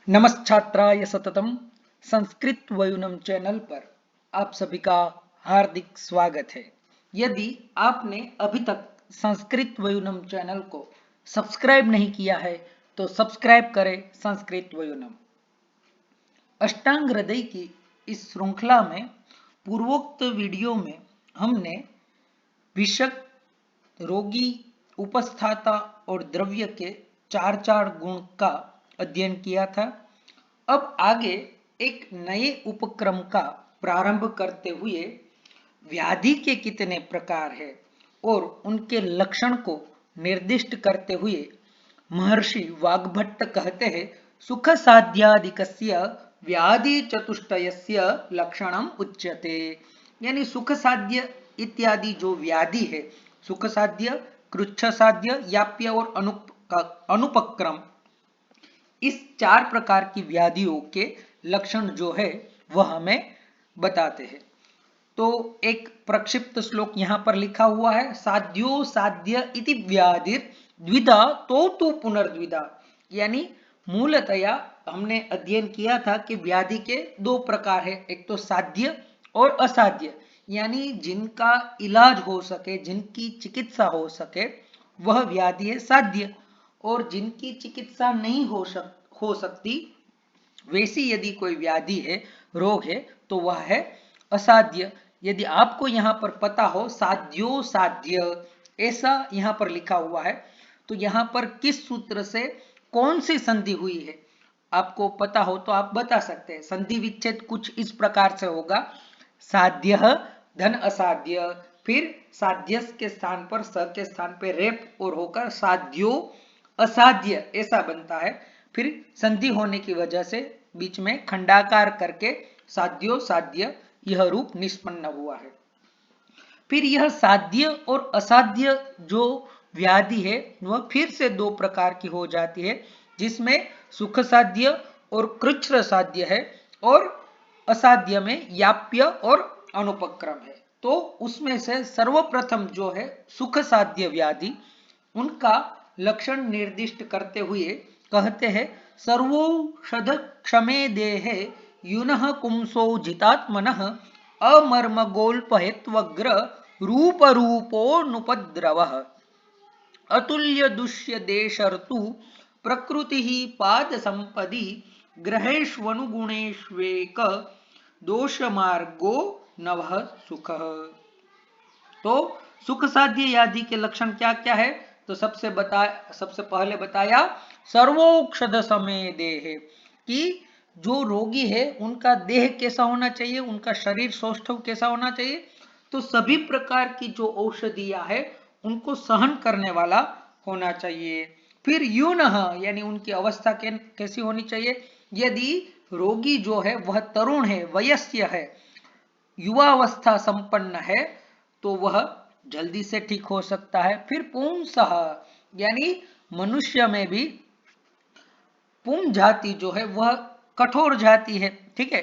नमस्छात्राय सततम Sanskrit वयूनम channel पर आप सभी का हार्दिक स्वागत है। यदि आपने अभी तक संस्कृत वयूनम चैनल को सब्सक्राइब नहीं किया है तो सब्सक्राइब करें संस्कृत वयूनम। अष्टांग हृदय की इस श्रृंखला में पूर्वोक्त वीडियो में हमने विषक, रोगी, उपस्थाता और द्रव्य के चार चार गुण का अध्ययन किया था। अब आगे एक नए उपक्रम का प्रारंभ करते हुए व्याधि के कितने प्रकार है और उनके लक्षण को निर्दिष्ट करते हुए महर्षि वाग्भट्ट कहते हैं, सुख साध्यादिकस्य व्याधि चतुष्टयस्य लक्षणम उच्यते। यानी सुख साध्य इत्यादि जो व्याधि है, सुख साध्य, कृच्छ साध्य, याप्य और अनुपक्रम, इस चार प्रकार की व्याधियों के लक्षण जो है वह हमें बताते हैं। तो एक प्रक्षिप्त श्लोक यहाँ पर लिखा हुआ है, साध्यो साध्य इति व्याधिर द्विधा तो पुनर्द्विधा। यानी मूलतया हमने अध्ययन किया था कि व्याधि के दो प्रकार है, एक तो साध्य और असाध्य। यानी जिनका इलाज हो सके, जिनकी चिकित्सा हो सके, वह व्याधि है साध्य, और जिनकी चिकित्सा नहीं हो सकती, वैसी यदि कोई व्याधि है, रोग है, तो वह है असाध्य। यदि आपको यहाँ पर पता हो साध्यो साध्य ऐसा यहाँ पर लिखा हुआ है, तो यहाँ पर किस सूत्र से कौन सी संधि हुई है आपको पता हो तो आप बता सकते हैं। संधि विच्छेद कुछ इस प्रकार से होगा, साध्य धन असाध्य, फिर साध्य के स्थान पर स के स्थान पर रेप और होकर साध्यो असाध्य ऐसा बनता है। फिर संधि होने की वजह से बीच में खंडाकार करके साध्यो साध्य यह रूप निष्पन्न हुआ है। फिर यह साध्य और असाध्य जो व्याधि है वह फिर से दो प्रकार की हो जाती है, जिसमें सुख साध्य और कृच्छ्र साध्य है, और असाध्य में याप्य और अनुपक्रम है। तो उसमें से सर्वप्रथम जो है सुख साध्य व्याधि, उनका लक्षण निर्दिष्ट करते हुए कहते हैं, सर्वौषध क्षमे देहे युनः पुंसो जितात्मनः अमर्मगोल्पहेत्वग्र रूप रूपोनुपद्रवः अतुल्य दुष्य देशर्तु प्रकृति पाद संपदि ग्रहेष्वनुगुणेष्वेक दोष मार्गो नवः सुख। तो सुख साध्य आदि के लक्षण क्या क्या है? तो सबसे पहले बताया सर्वौषध समय देह, कि जो रोगी है उनका देह कैसा होना चाहिए, उनका शरीर सौष्ठव कैसा होना चाहिए। तो सभी प्रकार की जो औषधियां है उनको सहन करने वाला होना चाहिए। फिर यूनः यानी उनकी अवस्था कैसी होनी चाहिए, यदि रोगी जो है वह तरुण है, वयस्क है, युवावस्था संपन्न है, तो वह जल्दी से ठीक हो सकता है। फिर पुंसः यानी मनुष्य में भी पुम जाति जो है वह कठोर जाति है, ठीक है,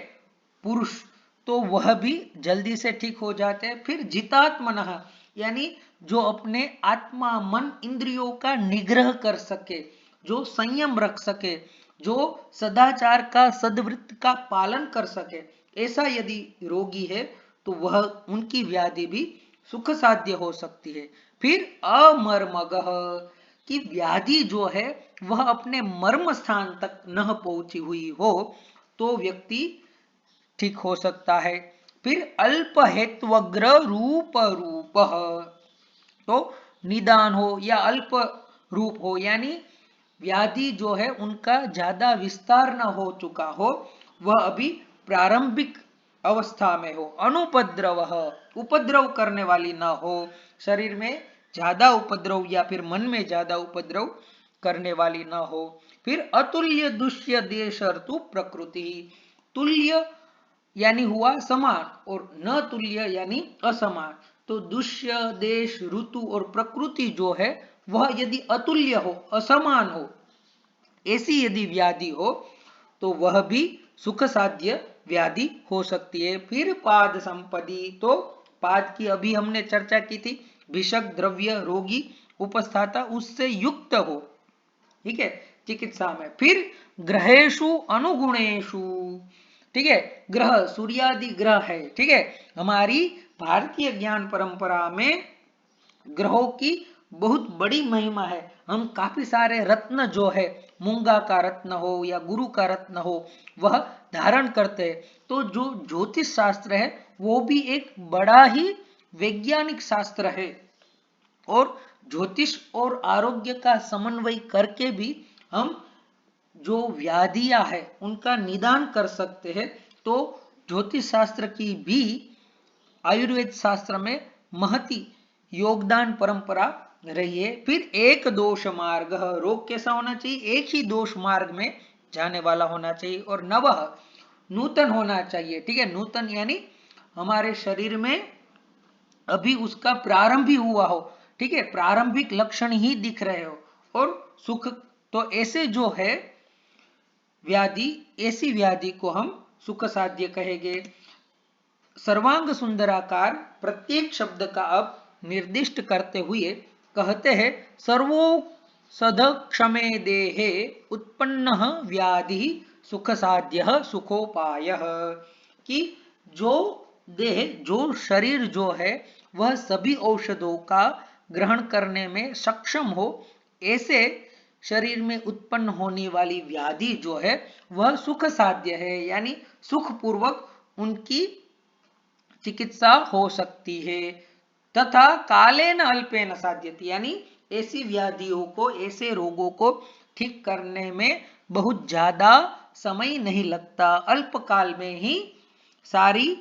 पुरुष, तो वह भी जल्दी से ठीक हो जाते हैं। फिर जितात्मनः यानी जो अपने आत्मा मन इंद्रियों का निग्रह कर सके, जो संयम रख सके, जो सदाचार का सद्वृत्त का पालन कर सके, ऐसा यदि रोगी है तो वह उनकी व्याधि भी सुख साध्य हो सकती है। फिर अमर्मगः कि व्याधि जो है वह अपने मर्म स्थान तक न पहुंची हुई हो तो व्यक्ति ठीक हो सकता है। फिर अल्प हेत्वग्र रूप तो निदान हो या अल्प रूप हो, यानी व्याधि जो है उनका ज्यादा विस्तार न हो चुका हो, वह अभी प्रारंभिक अवस्था में हो। अनुपद्रव उपद्रव करने वाली ना हो, शरीर में ज्यादा उपद्रव या फिर मन में ज्यादा उपद्रव करने वाली ना हो। फिर अतुल्य दुष्य देश ऋतु प्रकृति, तुल्य यानी हुआ समान और न तुल्य यानी असमान। तो दुष्य देश ऋतु और प्रकृति जो है वह यदि अतुल्य हो, असमान हो, ऐसी यदि व्याधि हो तो वह भी सुख साध्य व्याधि हो सकती है। फिर पाद संपत्ति, तो पाद की अभी हमने चर्चा की थी, विषक, द्रव्य, रोगी, उपस्थाता उससे युक्त हो, ठीक है, चिकित्सा में। फिर ग्रहेशु अनुगुणेशु, ठीक है, ग्रह सूर्यादि ग्रह है, ठीक है। हमारी भारतीय ज्ञान परंपरा में ग्रहों की बहुत बड़ी महिमा है। हम काफी सारे रत्न जो है, मूंगा का रत्न हो या गुरु का रत्न हो, वह धारण करते हैं। तो जो ज्योतिष शास्त्र है वो भी एक बड़ा ही वैज्ञानिक शास्त्र है, और ज्योतिष और आरोग्य का समन्वय करके भी हम जो व्याधियां है उनका निदान कर सकते हैं। तो ज्योतिष शास्त्र की भी आयुर्वेद शास्त्र में महती योगदान परंपरा रही है। फिर एक दोष मार्ग, रोग कैसा होना चाहिए, एक ही दोष मार्ग में जाने वाला होना चाहिए। और नवः, नूतन होना चाहिए, ठीक है। नूतन यानी हमारे शरीर में अभी उसका प्रारंभ ही हुआ हो, ठीक है, प्रारंभिक लक्षण ही दिख रहे हो। और सुख, तो ऐसे जो है व्याधि, ऐसी व्याधि को हम सुख साध्य कहेंगे। सर्वांग सुंदराकार प्रत्येक शब्द का अब निर्दिष्ट करते हुए कहते हैं, सर्वो सद क्षमे देहे उत्पन्न व्याधि सुख साध्य सुखोपाय, कि जो देह, जो शरीर जो है वह सभी औषधों का ग्रहण करने में सक्षम हो, ऐसे शरीर में उत्पन्न होने वाली व्याधि जो है वह सुख साध्य है, यानी सुख पूर्वक उनकी चिकित्सा हो सकती है। तथा कालेन अल्पेन साध्यति, यानी ऐसी व्याधियों को, ऐसे रोगों को ठीक करने में बहुत ज्यादा समय नहीं लगता, अल्पकाल में ही सारी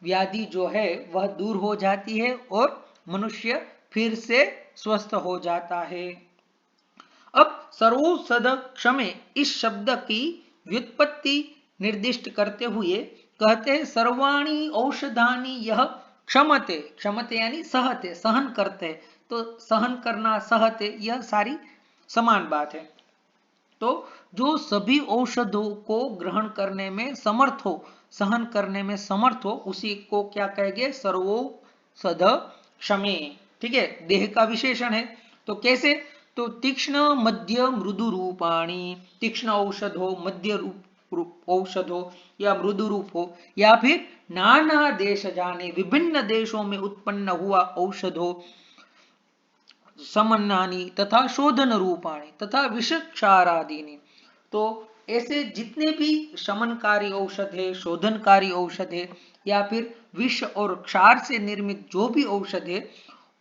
व्याधि जो है वह दूर हो जाती है और मनुष्य फिर से स्वस्थ हो जाता है। अब सर्वोसद क्षमे इस शब्द की व्युत्पत्ति निर्दिष्ट करते हुए कहते हैं, सर्वाणी औषधानी यह क्षमते, क्षमते यानी सहते, सहन करते, तो सहन करना, सहते, यह सारी समान बात है। तो जो सभी औषधों को ग्रहण करने में समर्थ हो, सहन करने में समर्थ हो, उसी को क्या कहेंगे, सर्वोसद क्षमे, ठीक है, देह का विशेषण है। तो कैसे, तो तीक्ष्ण मध्य मृदु रूपाणी, तीक्ष्ण औषध हो, मध्य रूप औषध हो या मृदु रूप हो, या फिर नाना देश जाने, विभिन्न देशों में उत्पन्न हुआ औषध हो, समन्नानी तथा शोधन रूपाणी तथा विषक्षारादीनी। तो ऐसे जितने भी शमनकारी औषध है, शोधनकारी औषध है, या फिर विष और क्षार से निर्मित जो भी औषध है,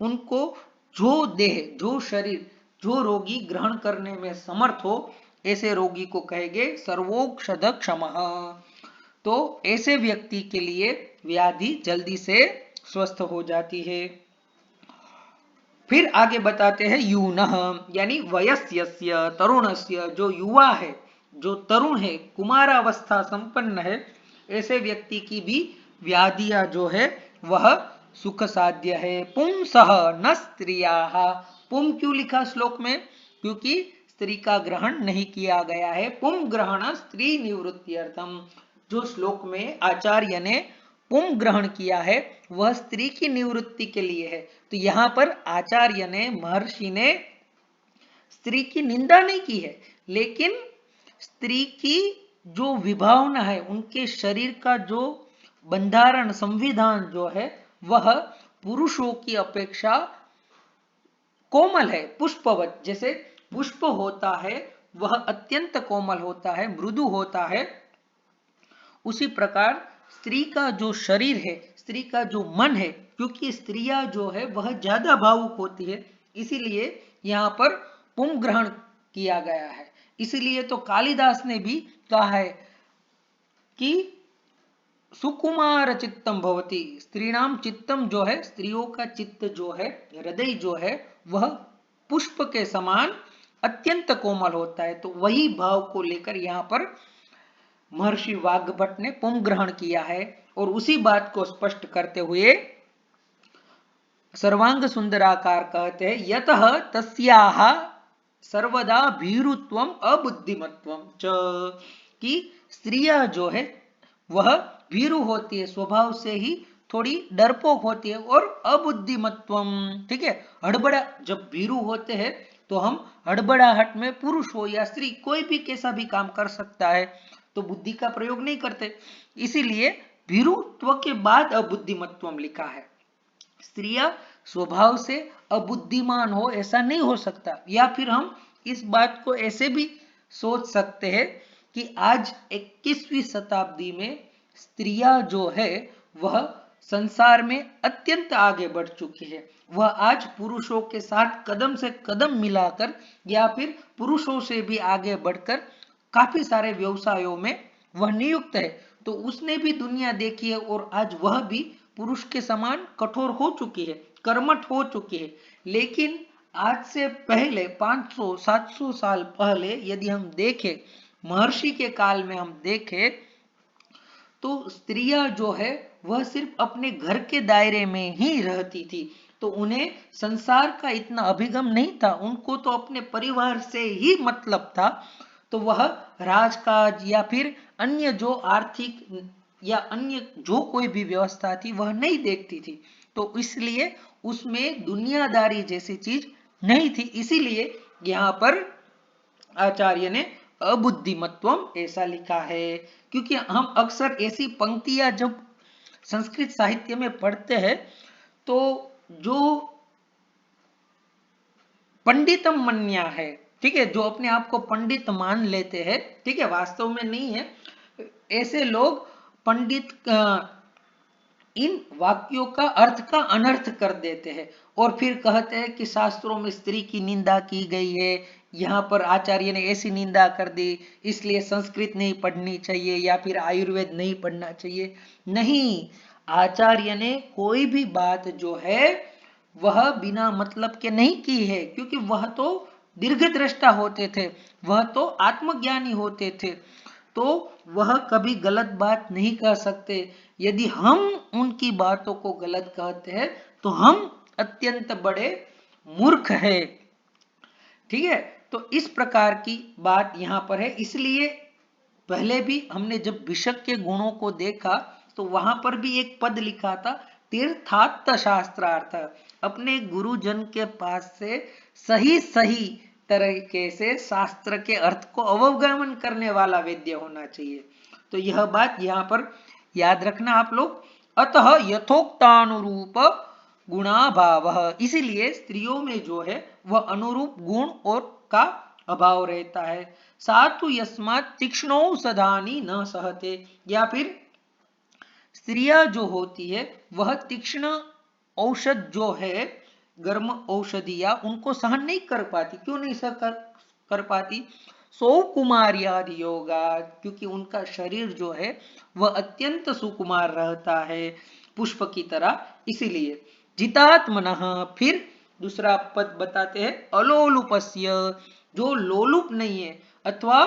उनको जो देह, जो शरीर, जो रोगी ग्रहण करने में समर्थ हो, ऐसे रोगी को कहेंगे सर्वोक्षद क्षमः। तो ऐसे व्यक्ति के लिए व्याधि जल्दी से स्वस्थ हो जाती है। फिर आगे बताते हैं यूनः, यानी वयस्यस्य, तरुणस्य, जो युवा है, जो तरुण है, कुमारावस्था संपन्न है, ऐसे व्यक्ति की भी व्याधियां जो है वह सुख साध्य है। पुंसः न स्त्रियाः, पुम क्यों लिखा श्लोक में, क्योंकि स्त्री का ग्रहण नहीं किया गया है। पुम ग्रहण स्त्री निवृत्त्यर्थम, जो श्लोक में आचार्य ने पुम ग्रहण किया है वह स्त्री की निवृत्ति के लिए है। तो यहां पर आचार्य ने, महर्षि ने स्त्री की निंदा नहीं की है, लेकिन स्त्री की जो विभावना है, उनके शरीर का जो बंधारण, संविधान जो है वह पुरुषों की अपेक्षा कोमल है, पुष्पवत, जैसे पुष्प होता है वह अत्यंत कोमल होता है, मृदु होता है, उसी प्रकार स्त्री का जो शरीर है, स्त्री का जो मन है, क्योंकि स्त्रियां जो है वह ज्यादा भावुक होती है, इसीलिए यहाँ पर पुम ग्रहण किया गया है। इसीलिए तो कालिदास ने भी कहा है कि सुकुमार चित्तम भवति, स्त्रीणाम चित्तम, जो है स्त्रियों का चित्त जो है, हृदय जो है वह पुष्प के समान अत्यंत कोमल होता है। तो वही भाव को लेकर यहाँ पर महर्षि वाग्भट ने पुम ग्रहण किया है, और उसी बात को स्पष्ट करते हुए सर्वांग सुंदराकार कहते हैं, यतः तस्याः सर्वदा भीरुत्वम अबुद्धिमत्वम च, कि स्त्रियां जो है वह भीरु होती है, स्वभाव से ही थोड़ी डरपोक होती है, और अबुद्धिमत्वम, ठीक है, हड़बड़ा, जब भीरु होते हैं तो हम हड़बड़ाहट में पुरुष हो या स्त्री कोई भी कैसा भी काम कर सकता है, तो बुद्धि का प्रयोग नहीं करते। इसीलिए भीरुत्व के बाद अबुद्धिमत्वम लिखा है। स्त्रियां स्वभाव से अबुद्धिमान हो ऐसा नहीं हो सकता। या फिर हम इस बात को ऐसे भी सोच सकते हैं कि आज 21वीं शताब्दी में स्त्रियां जो है वह संसार में अत्यंत आगे बढ़ चुकी है। वह आज पुरुषों के साथ कदम से कदम मिलाकर या फिर पुरुषों से भी आगे बढ़कर काफी सारे व्यवसायों में वह नियुक्त है। तो उसने भी दुनिया देखी है और आज वह भी पुरुष के समान कठोर हो चुकी है, कर्मठ हो चुकी है। लेकिन आज से पहले 500-700 साल पहले यदि हम देखें, महर्षि के काल में हम देखें, तो स्त्रियां जो है वह सिर्फ अपने घर के दायरे में ही रहती थी। तो उन्हें संसार का इतना अभिगम नहीं था, उनको तो अपने परिवार से ही मतलब था। तो वह राजकाज या फिर अन्य जो आर्थिक या अन्य जो कोई भी व्यवस्था थी वह नहीं देखती थी। तो इसलिए उसमें दुनियादारी जैसी चीज नहीं थी। इसीलिए यहाँ पर आचार्य ने अबुद्धिमत्वम ऐसा लिखा है। क्योंकि हम अक्सर ऐसी पंक्तियां जब संस्कृत साहित्य में पढ़ते हैं तो जो पंडितम मन्या है, ठीक है, जो अपने आप को पंडित मान लेते हैं, ठीक है, वास्तव में नहीं है, ऐसे लोग पंडित इन वाक्यों का अर्थ का अनर्थ कर देते हैं और फिर कहते हैं कि शास्त्रों में स्त्री की निंदा की गई है, यहाँ पर आचार्य ने ऐसी निंदा कर दी इसलिए संस्कृत नहीं पढ़नी चाहिए या फिर आयुर्वेद नहीं पढ़ना चाहिए। नहीं, आचार्य ने कोई भी बात जो है वह बिना मतलब के नहीं की है, क्योंकि वह तो दीर्घदृष्टा होते थे, वह तो आत्मज्ञानी होते थे। तो वह कभी गलत बात नहीं कह सकते। यदि हम उनकी बातों को गलत कहते हैं तो हम अत्यंत बड़े मूर्ख हैं। ठीक है, तो इस प्रकार की बात यहाँ पर है। इसलिए पहले भी हमने जब भिषक के गुणों को देखा तो वहां पर भी एक पद लिखा था, तीर्थार्थ शास्त्रार्थ, अपने गुरुजन के पास से सही सही तरीके से शास्त्र के अर्थ को अवगमन करने वाला वेद्य होना चाहिए। तो यह बात यहाँ पर याद रखना आप लोग। अतः यथोक्तानुरूप गुणाभाव, इसीलिए स्त्रियों में जो है वह अनुरूप गुण और का अभाव रहता है। सातु यस्मात् तीक्ष्णौषधानि न सहते, या फिर स्त्रियां जो होती है वह तीक्ष्ण औषध जो है, गर्म औषधियां, उनको सहन नहीं कर पाती। क्यों नहीं सह कर पाती? सौकुमार्यादि योगा, क्योंकि उनका शरीर जो है वह अत्यंत सुकुमार रहता है, पुष्प की तरह। इसीलिए जितात्मनः, फिर दूसरा पद बताते हैं, अलोलुपस्य, जो लोलुप नहीं है, अथवा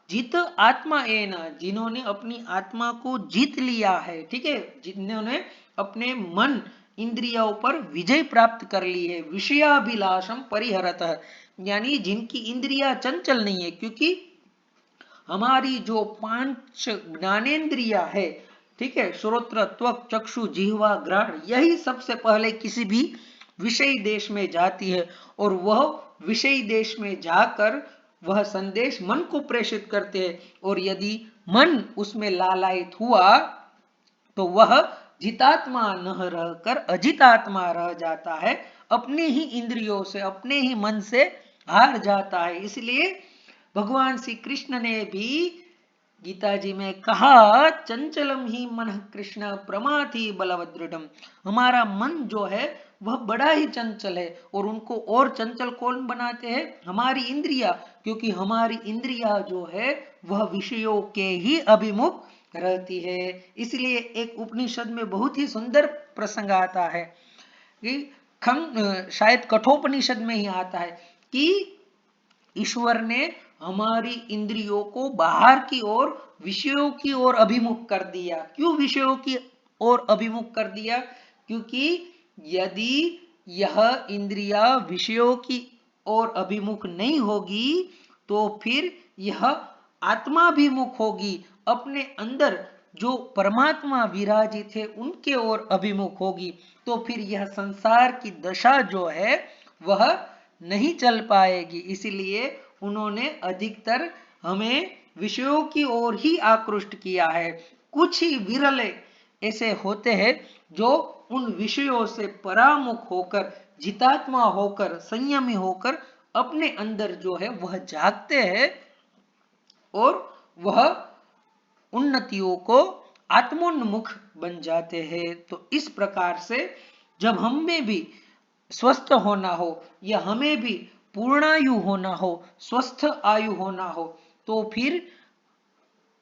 जित आत्मा एना, जिन्होंने अपनी आत्मा को जीत लिया है, ठीक है, जिन्होंने अपने मन इंद्रियों पर विजय प्राप्त कर ली है। विषयाभिलाषम परिहरतः, यानी जिनकी इंद्रियां चंचल नहीं है, क्योंकि हमारी जो 5 ज्ञानेन्द्रिया है, ठीक है, श्रोत्र, त्वक, चक्षु, जिह्वा, घ्राण, यही सबसे पहले किसी भी विषय देश में जाती है और वह विषय देश में जाकर वह संदेश मन को प्रेषित करते हैं। और यदि मन उसमें लालायित हुआ तो वह जितात्मा न रहकर अजितात्मा रह जाता है, अपने ही इंद्रियों से, अपने ही मन से हार जाता है। इसलिए भगवान श्री कृष्ण ने भी गीता जी में कहा, चंचलम ही मन कृष्ण प्रमाथि बलवदृढ़, हमारा मन जो है वह बड़ा ही चंचल है। और उनको और चंचल कौन बनाते हैं? हमारी इंद्रिया, क्योंकि हमारी इंद्रिया जो है वह विषयों के ही अभिमुख रहती है। इसलिए एक उपनिषद में बहुत ही सुंदर प्रसंग आता है कि शायद कठोपनिषद में ही आता है कि ईश्वर ने हमारी इंद्रियों को बाहर की ओर, विषयों की ओर अभिमुख कर दिया। क्यों विषयों की ओर अभिमुख कर दिया? क्योंकि यदि यह इंद्रिया विषयों की ओर अभिमुख नहीं होगी तो फिर यह आत्माभिमुख होगी, अपने अंदर जो परमात्मा विराजित है उनके ओर अभिमुख होगी। तो फिर यह संसार की दशा जो है वह नहीं चल पाएगी। इसलिए उन्होंने अधिकतर हमें विषयों की ओर ही आकृष्ट किया है। कुछ ही विरल ऐसे होते हैं जो उन विषयों से परामुख होकर, जितात्मा होकर, संयमी होकर अपने अंदर जो है वह जागते हैं और वह उन्नतियों को आत्मोन्मुख बन जाते हैं। तो इस प्रकार से जब हमें भी स्वस्थ होना हो या हमें भी पूर्णायु होना हो, स्वस्थ आयु होना हो, तो फिर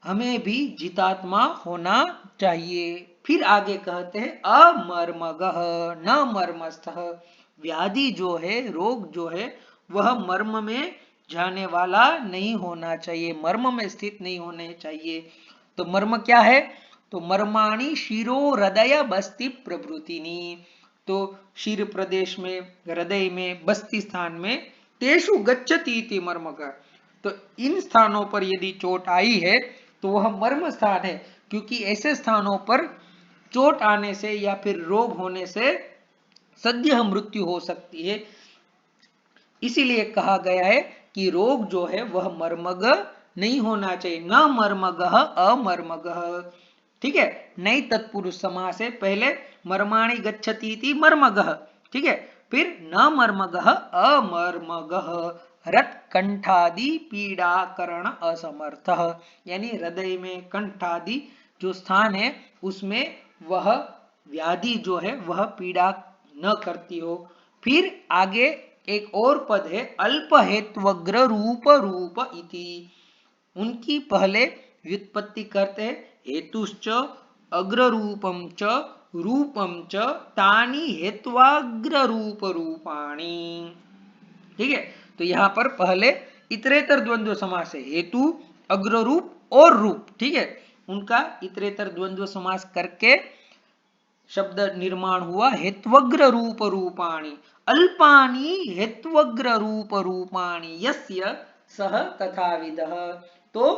हमें भी जितात्मा होना चाहिए। फिर आगे कहते हैं अमर्मगः न मर्मस्थः। व्याधि जो है, रोग जो है, वह मर्म में जाने वाला नहीं होना चाहिए, मर्म में स्थित नहीं होने चाहिए। तो मर्म क्या है? तो मर्माणी शिरो हृदय बस्ती प्रभृतिनी। तो शिर प्रदेश में, हृदय में, बस्ती स्थान में तेषु गच्छति इति मर्मगः। तो इन स्थानों पर यदि चोट आई है तो वह मर्म स्थान है, क्योंकि ऐसे स्थानों पर चोट आने से या फिर रोग होने से सद्य मृत्यु हो सकती है। इसीलिए कहा गया है कि रोग जो है वह मर्मग नहीं होना चाहिए। न मर्मगः अमर्मगः। ठीक है, नई तत्पुरुष समास है। पहले मर्माणि गच्छति इति मर्मगः, ठीक है, फिर न मर्मगः अमर्मगः। रत कंठादि पीड़ाकरण असमर्थ, यानी हृदय में कंठादि जो स्थान है उसमें वह व्याधि जो है वह पीड़ा न करती हो। फिर आगे एक और पद है अल्प हेत्वग्र रूप रूप इति। उनकी पहले व्युत्पत्ति करते हैं हेतुश्च अग्र रूपम च रूपम च तानि हेत्वाग्र रूप रूपाणि। ठीक है, तो यहां पर पहले इतरेतर द्वंद्व समास है, हेतु, अग्र रूप और रूप। ठीक है, उनका इतरेतर द्वंद्व समास करके शब्द निर्माण हुआ हेत्वग्र रूप रूपाणि। अल्पानि हेत्वग्र रूप रूपाणि यस्य सह तथाविदः। तो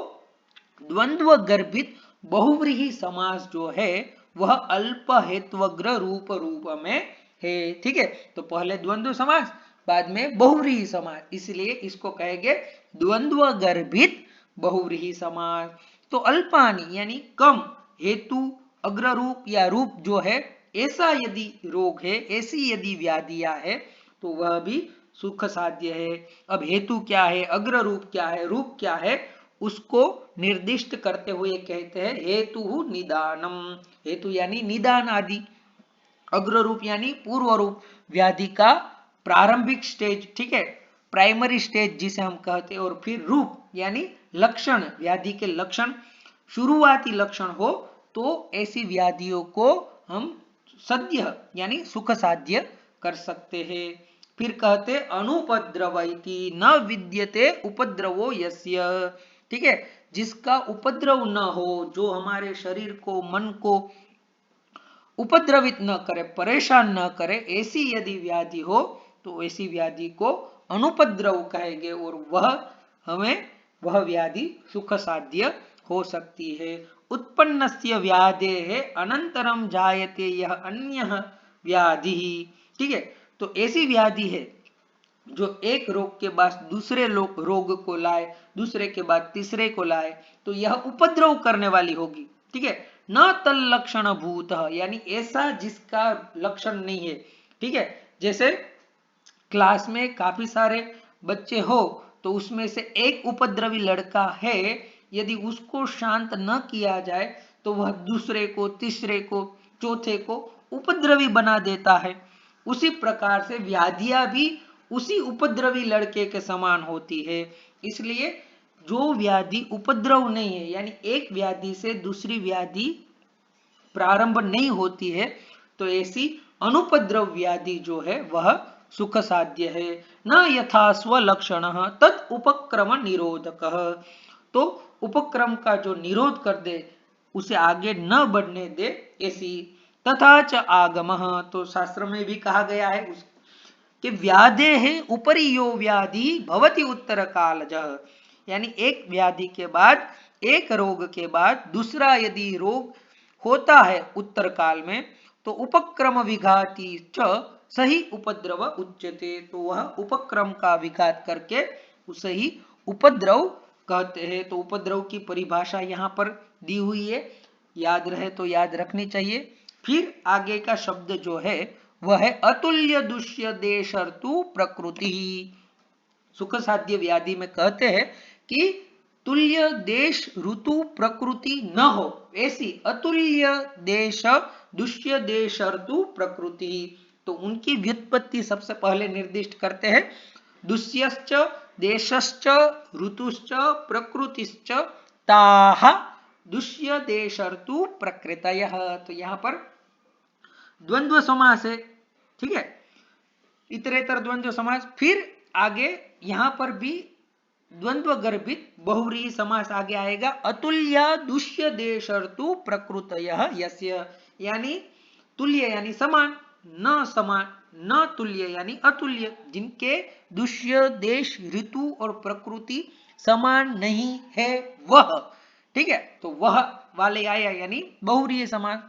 द्वंद्व गर्भित बहुव्रीहि समास जो है वह अल्प हेत्वग्र रूप रूप में है। ठीक है, तो पहले द्वंद्व समास, बाद में बहुव्रीहि समास, इसलिए इसको कहेंगे द्वंद्व गर्भित बहुव्रीहि समास। तो अल्पानी यानी कम, हेतु, अग्र रूप या रूप जो है, ऐसा यदि रोग है, ऐसी यदि व्याधियां है तो वह भी सुख साध्य है। अब हेतु क्या है, अग्र रूप क्या है, रूप क्या है, उसको निर्दिष्ट करते हुए कहते हैं हेतु निदानम। हेतु यानी निदान आदि, अग्र रूप यानी पूर्व रूप, व्याधि का प्रारंभिक स्टेज, ठीक है, प्राइमरी स्टेज जिसे हम कहते हैं, और फिर रूप यानी लक्षण, व्याधि के लक्षण, शुरुआती लक्षण हो तो ऐसी व्याधियों को हम सद्य यानी सुख साध्य कर सकते हैं। फिर कहते अनुपद्रव इति न विद्यते उपद्रवो यस्य। ठीक है, जिसका उपद्रव न हो, जो हमारे शरीर को, मन को उपद्रवित न करे, परेशान न करे, ऐसी यदि व्याधि हो तो ऐसी व्याधि को अनुपद्रव कहेंगे और वह व्याधि सुख साध्य हो सकती है। उत्पन्नस्य व्याधेः अनंतरम जायते यह अन्यः व्याधि। ठीक है, तो ऐसी व्याधि है जो एक रोग के बाद दूसरे रोग को लाए, दूसरे के बाद तीसरे को लाए, तो यह उपद्रव करने वाली होगी। ठीक है, न तल लक्षण भूत, यानी ऐसा जिसका लक्षण नहीं है। ठीक है, जैसे क्लास में काफी सारे बच्चे हो तो उसमें से एक उपद्रवी लड़का है, यदि उसको शांत न किया जाए तो वह दूसरे को, तीसरे को, चौथे को उपद्रवी बना देता है। उसी प्रकार से व्याधियां भी उसी उपद्रवी लड़के के समान होती है। इसलिए जो व्याधि उपद्रव नहीं है, यानी एक व्याधि से दूसरी व्याधि प्रारंभ नहीं होती है, तो ऐसी अनुपद्रव व्याधि जो है वह सुख साध्य है। न यथा स्वलक्षण तद उपक्रम निरोधक। तो उपक्रम का जो निरोध कर दे, उसे आगे न बढ़ने दे, ऐसी। तथा च आगम, तो शास्त्र में भी कहा गया है कि व्याधे है उपरि यो व्याधि भवति उत्तर कालजः, यानी एक व्याधि के बाद, एक रोग के बाद दूसरा यदि रोग होता है उत्तर काल में, तो उपक्रम विघाती च सही उपद्रव उच्यते। तो वह उपक्रम का विघात करके उसे ही उपद्रव कहते हैं। तो उपद्रव की परिभाषा यहाँ पर दी हुई है, याद रहे तो याद रखनी चाहिए। फिर आगे का शब्द जो है वह है अतुल्य दुष्य देशर्तु प्रकृति। सुख साध्य व्याधि में कहते हैं कि तुल्य देश ऋतु प्रकृति न हो, ऐसी अतुल्य देश दुष्य देश ऋतु प्रकृति। तो उनकी व्युत्पत्ति सबसे पहले निर्दिष्ट करते हैं। दुष्यश्च देशश्च ऋतुश्च प्रकृतिश्च ताः दुष्य देश ऋतु प्रकृतयः। तो यहाँ पर द्वंद्व समास है, ठीक है, इतरेतर द्वंद्व समास। फिर आगे यहाँ पर भी द्वंद्व गर्भित बहुव्रीहि समास आगे आएगा। अतुल्य दुष्य देशर्तु प्रकृतयः यस्य, यानी तुल्य यानी समान, न समान, न तुल्य यानी अतुल्य, जिनके दुष्य देश ऋतु और प्रकृति समान नहीं है वह, ठीक है। तो वह वाले आया यानी बहुव्रीहि समास।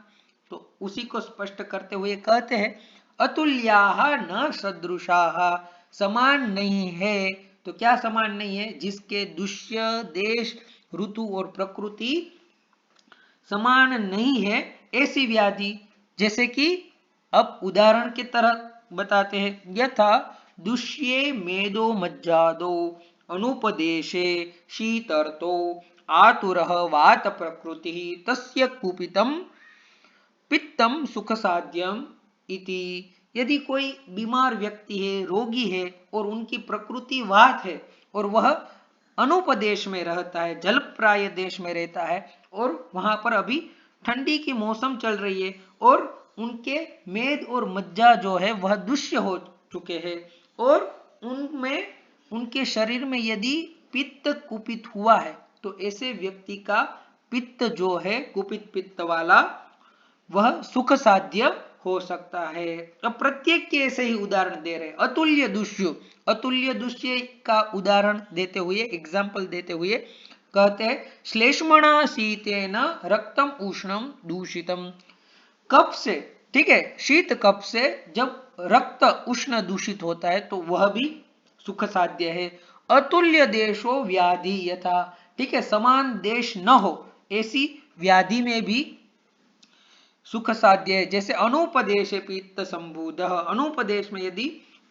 तो उसी को स्पष्ट करते हुए कहते हैं अतुल्याः न सदृशाः, समान नहीं है। तो क्या समान नहीं है? जिसके दुष्य देश ऋतु और प्रकृति समान नहीं है, ऐसी व्याधि। जैसे कि अब उदाहरण की तरह बताते हैं, यथा दुष्ये मेदो मज्जादो अनुपदेशे शीतर्तो आतुरः वात प्रकृति तस्य कुपितम पित्तम सुख साध्यम इति। यदि कोई बीमार व्यक्ति है, रोगी है और उनकी प्रकृति वात है और वह अनुपदेश में रहता है, जलप्राय देश में रहता है और वहां पर अभी ठंडी की मौसम चल रही है और उनके मेद और मज्जा जो है वह दुष्य हो चुके हैं और उनमें उनके शरीर में यदि पित्त कुपित हुआ है तो ऐसे व्यक्ति का पित्त जो है कुपित पित्त वाला वह सुख साध्य हो सकता है। अब प्रत्येक के ऐसे ही उदाहरण दे रहे हैं। अतुल्य दुष्य का उदाहरण देते हुए, एग्जाम्पल देते हुए कहते हैं श्लेष्मणा शीतेन रक्तम उष्णम दूषितम। कफ से, ठीक है, शीत कफ से जब रक्त उष्ण दूषित होता है तो वह भी सुख साध्य है। अतुल्य देशो व्याधि यथा, ठीक है, समान देश न हो ऐसी व्याधि में भी सुख साध्य है। जैसे अनुपदेश पित्त संबूध, अनुपदेश में यदि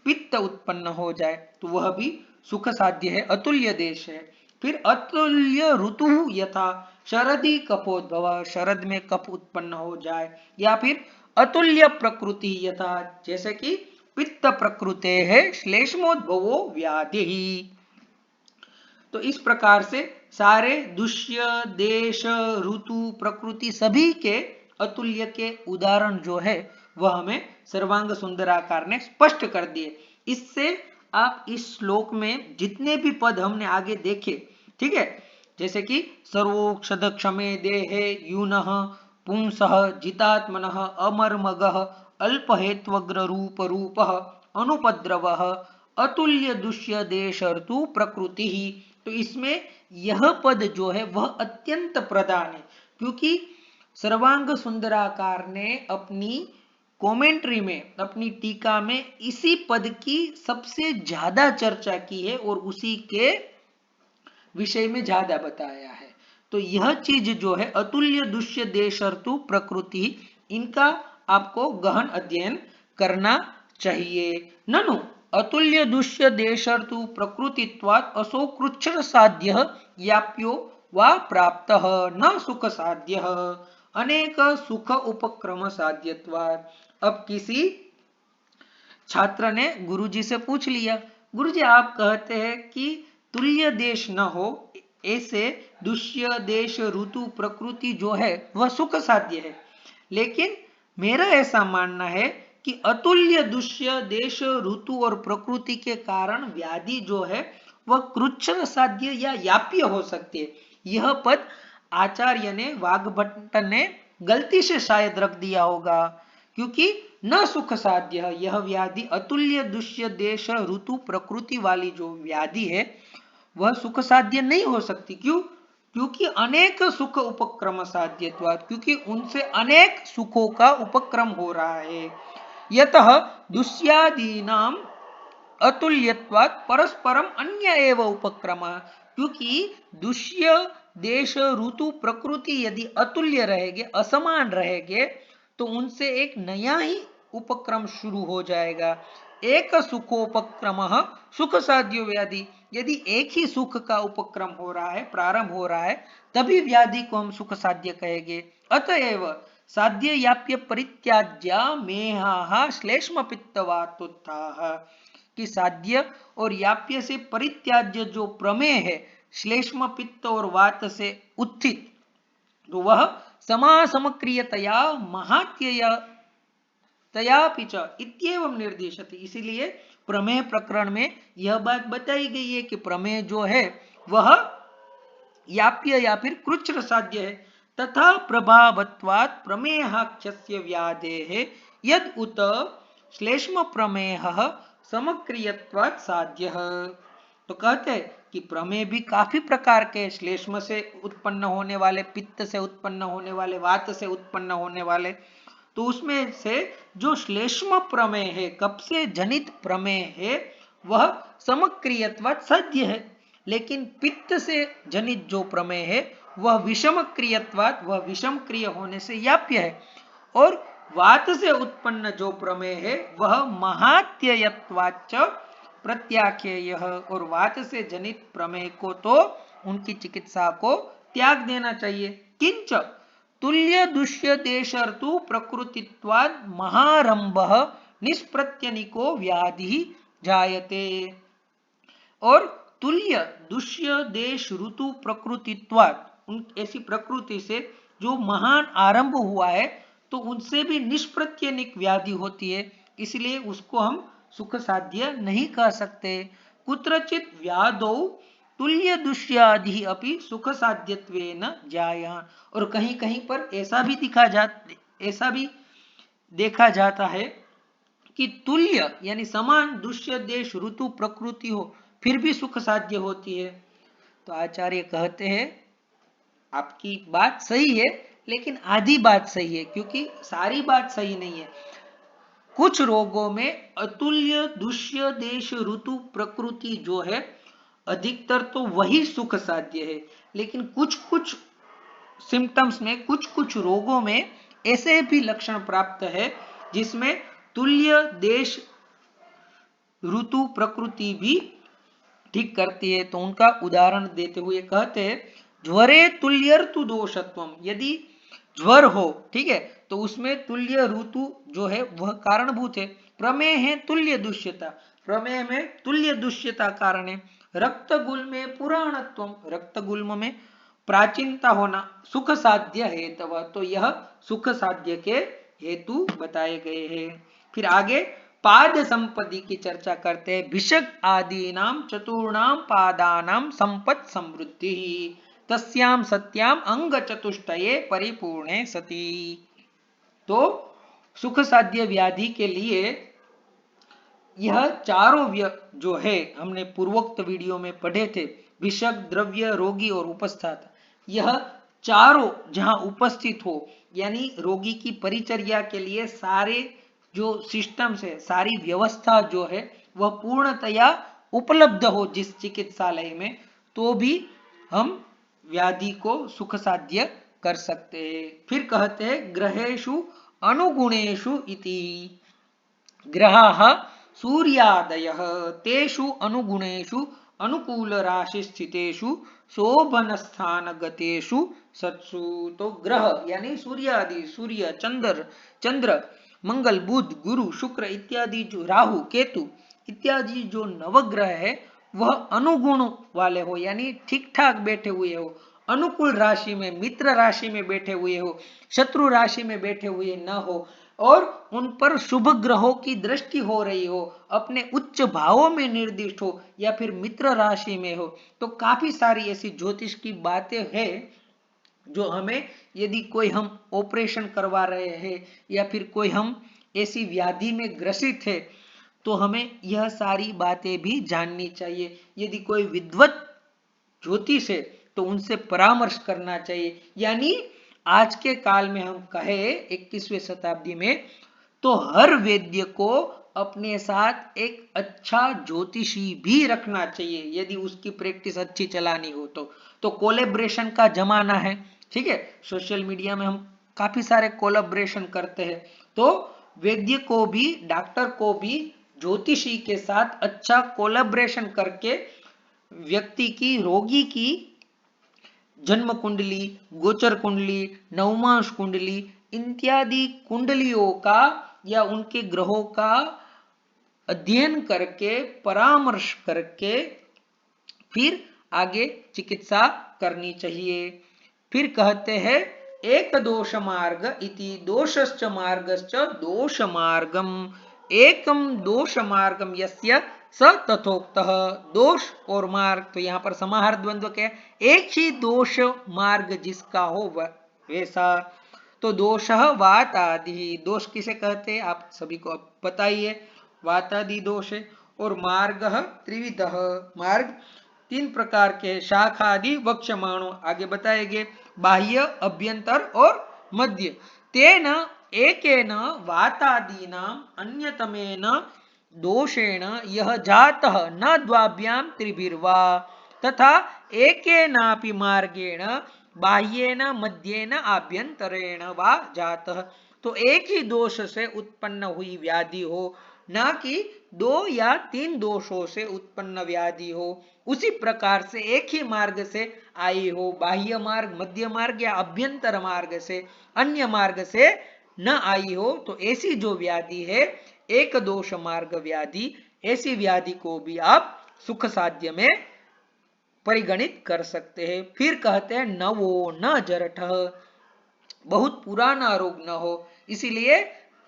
पित्त उत्पन्न हो जाए तो वह भी सुख साध्य है, अतुल्य देश है। फिर अतुल्य ऋतु यथा शरदी कफोद्भव, शरद में कफ उत्पन्न हो जाए। या फिर अतुल्य प्रकृति यथा, जैसे कि पित्त प्रकृते है श्लेष्मोद्भवो व्याधि। तो इस प्रकार से सारे दुष्य देश ऋतु प्रकृति सभी के अतुल्य के उदाहरण जो है वह हमें सर्वांग सुंदराकार ने स्पष्ट कर दिए। इससे आप इस श्लोक में जितने भी पद हमने आगे देखे, ठीक है, जैसे कि सर्वोक्षद क्षमे देहे यूनः पुंसः जितात्मनः अमर्मगः अल्पहेत्वग्र रूप रूपः अनुपद्रवः अतुल्य दुष्य देश ऋतु प्रकृति ही। तो इसमें यह पद जो है वह अत्यंत प्रधान है, क्योंकि सर्वांग सुंदराकार ने अपनी कमेंट्री में, अपनी टीका में इसी पद की सबसे ज्यादा चर्चा की है और उसी के विषय में ज्यादा बताया है। तो यह चीज जो है अतुल्य दुष्य देश ऋतु प्रकृति, इनका आपको गहन अध्ययन करना चाहिए। ननु अतुल्य दुष्य देश ऋतु प्रकृतित्वात् असो कृच्छ्र साध्य याप्यो वा प्राप्त न सुख साध्य अनेक सुख उपक्रम साध्यत्वात्। अब किसी छात्र ने गुरुजी से पूछ लिया, गुरुजी आप कहते हैं कि तुल्य देश न हो ऐसे दुष्य देश ऋतु प्रकृति जो है वह सुख साध्य है, लेकिन मेरा ऐसा मानना है कि अतुल्य दुष्य देश ऋतु और प्रकृति के कारण व्याधि जो है वह कृच्छ्र साध्य या याप्य हो सकती है। यह पद आचार्य ने, वाग्भट्ट ने गलती से शायद रख दिया होगा, क्योंकि न सुख साध्य, यह व्याधि अतुल्य दुष्य देश ऋतु प्रकृति वाली जो व्याधि है वह सुख साध्य नहीं हो सकती। क्यों? क्योंकि अनेक सुख उपक्रम साध्यत्वात्, क्योंकि उनसे अनेक सुखों का उपक्रम हो रहा है। यतः दुष्यादीनाम अतुल्यत्वात् परस्परम अन्य एव उपक्रमः, क्योंकि दुष्य देश ऋतु प्रकृति यदि अतुल्य रहेंगे, असमान रहेंगे, तो उनसे एक नया ही उपक्रम शुरू हो जाएगा। एक सुखोपक्रम सुख साध्यो व्याधि, यदि एक ही सुख का उपक्रम हो रहा है, प्रारंभ हो रहा है, तभी व्याधि को हम सुख साध्य कहेंगे। अतएव साध्य याप्य परित्याज्य मेहा श्लेष्म पित्तवातुत्थाः, कि साध्य और याप्य से परित्याज्य जो प्रमेय है, श्लेष्म पित्त और वात से उत्थित, तो वह समासमक्रियतया महात्यया तयापि च इत्येवं निर्दिशति। इसीलिए प्रमेय प्रकरण में यह बात बताई गई है कि प्रमेय जो है वह याप्य या फिर कृच्छ्र साध्य है। तथा प्रभावत्वात् प्रमेयाख्यस्य व्याधेः यद उत श्लेष्म प्रमेयः समक्रियत्वात् साध्यः। तो कहते हैं कि प्रमेय भी काफी प्रकार के, श्लेष्म से उत्पन्न होने वाले, पित्त से उत्पन्न होने वाले, वात से उत्पन्न होने वाले, तो उसमें से जो श्लेष्म प्रमेय है, कप से जनित प्रमेय है, वह समक्रियत्वात् साध्य है। लेकिन पित्त से जनित जो प्रमेय है वह विषम क्रियत्वात्, वह विषम क्रिय होने से याप्य है। और वात से उत्पन्न जो प्रमेय है वह महात्ययत्वाच्च प्रत्याख्येय, और वात से जनित प्रमेय को तो उनकी चिकित्सा को त्याग देना चाहिए। किंच तुल्य दुष्य देशर्तु प्रकृतित्वाद महारंभः निष्प्रत्यनिको व्याधि जायते। और तुल्य दुष्य देश ऋतु प्रकृतित्वाद, ऐसी प्रकृति से जो महान आरंभ हुआ है, तो उनसे भी निष्प्रत्यनिक व्याधि होती है, इसलिए उसको हम सुख साध्य नहीं कह सकते। कुत्रचित व्याधौ तुल्य दुष्यादि अपि सुख साध्यत्वेन जायान, और कहीं कहीं पर ऐसा भी देखा जाता है कि तुल्य यानी समान दुष्य देश ऋतु प्रकृति हो, फिर भी सुख साध्य होती है। तो आचार्य कहते हैं आपकी बात सही है, लेकिन आधी बात सही है, क्योंकि सारी बात सही नहीं है। कुछ रोगों में अतुल्य दुष्य देश ऋतु प्रकृति जो है, अधिकतर तो वही सुख साध्य है। लेकिन कुछ कुछ सिम्टम्स में, कुछ कुछ रोगों में ऐसे भी लक्षण प्राप्त है जिसमें तुल्य देश ऋतु प्रकृति भी ठीक करती है। तो उनका उदाहरण देते हुए कहते हैं, ज्वरे तुल्यर्तु दोषत्वम, यदि ज्वर हो, ठीक है, तो उसमें तुल्य ऋतु जो है वह कारणभूत है। प्रमेय है तुल्य दुष्यता, प्रमेय में तुल्य दुष्यता कारण है। रक्त गुल्म में पुराणत्वम, रक्त गुल्म में प्राचीनता होना सुख साध्य हेतु, तो यह सुख साध्य के हेतु बताए गए हैं। फिर आगे पाद संपत्ति की चर्चा करते हैं। भिषक आदि नाम चतुर्णाम पादानाम संपत् समृद्धि तस्याम सत्याम अंग चतुष्टये परिपूर्णे सती। तो सुख साध्य व्याधि के लिए यह चारों जो है, हमने पूर्वोक्त वीडियो में पढ़े थे, भिषक, द्रव्य, रोगी और उपस्थात, यह चारों जहां उपस्थित हो, यानी रोगी की परिचर्या के लिए सारे जो सिस्टम है, सारी व्यवस्था जो है वह पूर्णतया उपलब्ध हो जिस चिकित्सालय में, तो भी हम व्याधि को सुख साध्य कर सकते हैं। फिर कहते हैं ग्रहेषु अनुगुणेषु इति, ग्रहाः सूर्यादयः तेषु अनुगुणेषु अनुकूल राशि स्थितेषु शोभन स्थान गतेषु सत्सु। तो ग्रह यानी सूर्यादि, सूर्य, चंद्र, मंगल, बुध, गुरु, शुक्र इत्यादि, जो राहु, केतु इत्यादि जो नवग्रह है वह अनुगुण वाले हो, यानी ठीक ठाक बैठे हुए हो, अनुकूल राशि में, मित्र राशि में बैठे हुए हो, शत्रु राशि में बैठे हुए न हो, और उन पर शुभ ग्रहों की दृष्टि हो रही हो, अपने उच्च भावों में निर्दिष्ट हो, या फिर मित्र राशि में हो। तो काफी सारी ऐसी ज्योतिष की बातें हैं जो हमें, यदि कोई हम ऑपरेशन करवा रहे हैं या फिर कोई हम ऐसी व्याधि में ग्रसित है, तो हमें यह सारी बातें भी जाननी चाहिए। यदि कोई विद्वत ज्योतिष है तो उनसे परामर्श करना चाहिए। यानी आज के काल में हम कहे 21वीं शताब्दी में तो हर वैद्य को अपने साथ एक अच्छा ज्योतिषी भी रखना चाहिए यदि उसकी प्रैक्टिस अच्छी चलानी हो तो कोलेब्रेशन का जमाना है, ठीक है। सोशल मीडिया में हम काफी सारे कोलेब्रेशन करते हैं, तो वैद्य को भी, डॉक्टर को भी ज्योतिषी के साथ अच्छा कोलेब्रेशन करके व्यक्ति की, रोगी की जन्म कुंडली, गोचर कुंडली, नवमांश कुंडली इत्यादि कुंडलियों का या उनके ग्रहों का अध्ययन करके, परामर्श करके फिर आगे चिकित्सा करनी चाहिए। फिर कहते हैं एक दोष मार्ग इति दोषश्च मार्गश्च दोष मार्गम एकम दोष मार्गम यस्य स तथोक्तः। दोष और मार्ग, तो यहाँ पर समाहार द्वंद्व क्या है, एक ही दोष मार्ग जिसका हो वैसा। तो दोष वात आदि, दोष किसे कहते हैं आप सभी को अब बताइए, वात आदि दोष है। और मार्ग त्रिविध, मार्ग तीन प्रकार के, शाखा आदि वक्ष्यमाणो, आगे बताएंगे, बाह्य, अभ्यंतर और मध्य। तेन एकेन वातादीनाम अन्यतमेन दोषेण यह जातः न द्वाभ्यां त्रिभिर्वा तथा एकेनापि मार्गेण बाह्येन मध्येन आभ्यंतरेण वा जातः। तो एक ही दोष से उत्पन्न हुई व्याधि हो, ना कि दो या तीन दोषों से उत्पन्न व्याधि हो, उसी प्रकार से एक ही मार्ग से आई हो, बाह्य मार्ग, मध्य मार्ग या अभ्यंतर मार्ग से, अन्य मार्ग से न आई हो, तो ऐसी जो व्याधि है एक दोष मार्ग व्याधि, ऐसी व्याधि को भी आप सुख साध्य में परिगणित कर सकते हैं। फिर कहते हैं नवो न जरठ, बहुत पुराना रोग न हो। इसीलिए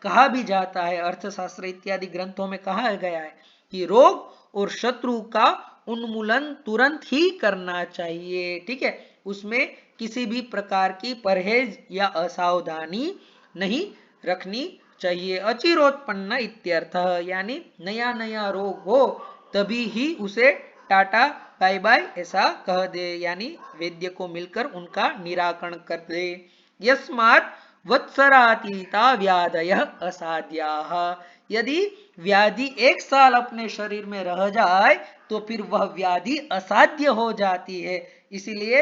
कहा भी जाता है, अर्थशास्त्र इत्यादि ग्रंथों में कहा गया है कि रोग और शत्रु का उन्मूलन तुरंत ही करना चाहिए, ठीक है। उसमें किसी भी प्रकार की परहेज या असावधानी नहीं रखनी चाहिए। अचिरोत्पन्न इत्यर्थ, यानी नया नया रोग हो तभी ही उसे टाटा बाय बाय ऐसा कह दे, यानी वैद्य को मिलकर उनका निराकरण कर दे। यस्मात् वत्सरातीता व्याधयः असाध्याः, यदि व्याधि एक साल अपने शरीर में रह जाए तो फिर वह व्याधि असाध्य हो जाती है। इसीलिए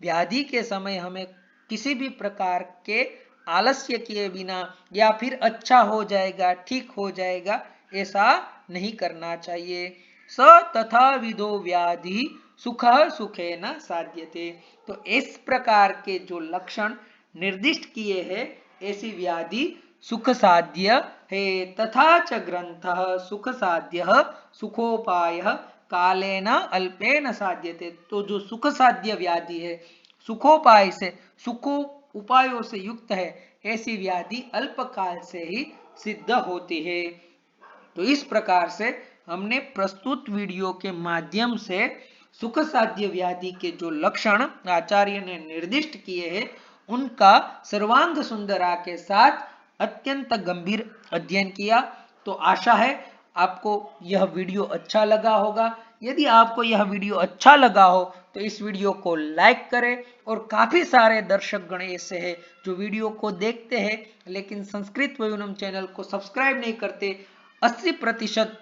व्याधि के समय हमें किसी भी प्रकार के आलस्य किए बिना या फिर अच्छा हो जाएगा, ठीक हो जाएगा, ऐसा नहीं करना चाहिए। स तथा विदो व्याधि सुख सुखे न साध्यते, तो इस प्रकार के जो लक्षण निर्दिष्ट किए हैं, ऐसी व्याधि सुख साध्य है। तथा च ग्रंथ सुख साध्य सुखोपाय कालेन अल्पेन साध्यते, तो जो सुख साध्य व्याधि है, सुखोपाय से, सुखो उपायों से युक्त है, ऐसी व्याधि अल्प काल से ही सिद्ध होती है। तो इस प्रकार से हमने प्रस्तुत वीडियो के माध्यम से सुख साध्य व्याधि के जो लक्षण आचार्य ने निर्दिष्ट किए हैं, उनका सर्वांग सुंदरा के साथ अत्यंत गंभीर अध्ययन किया। तो आशा है आपको यह वीडियो अच्छा लगा होगा। यदि आपको यह वीडियो अच्छा लगा हो तो इस वीडियो को लाइक करें, और काफी सारे दर्शक गण ऐसे हैं जो वीडियो को देखते हैं लेकिन संस्कृत वयूनम चैनल को सब्सक्राइब नहीं करते, 80%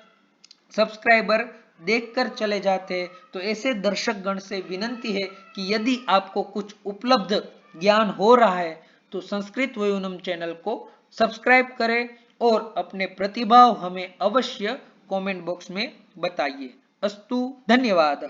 सब्सक्राइबर देखकर चले जाते हैं। तो ऐसे दर्शक गण से विनंती है कि यदि आपको कुछ उपलब्ध ज्ञान हो रहा है तो संस्कृत वयूनम चैनल को सब्सक्राइब करें और अपने प्रतिभाव हमें अवश्य कमेंट बॉक्स में बताइए। अस्तु, धन्यवाद।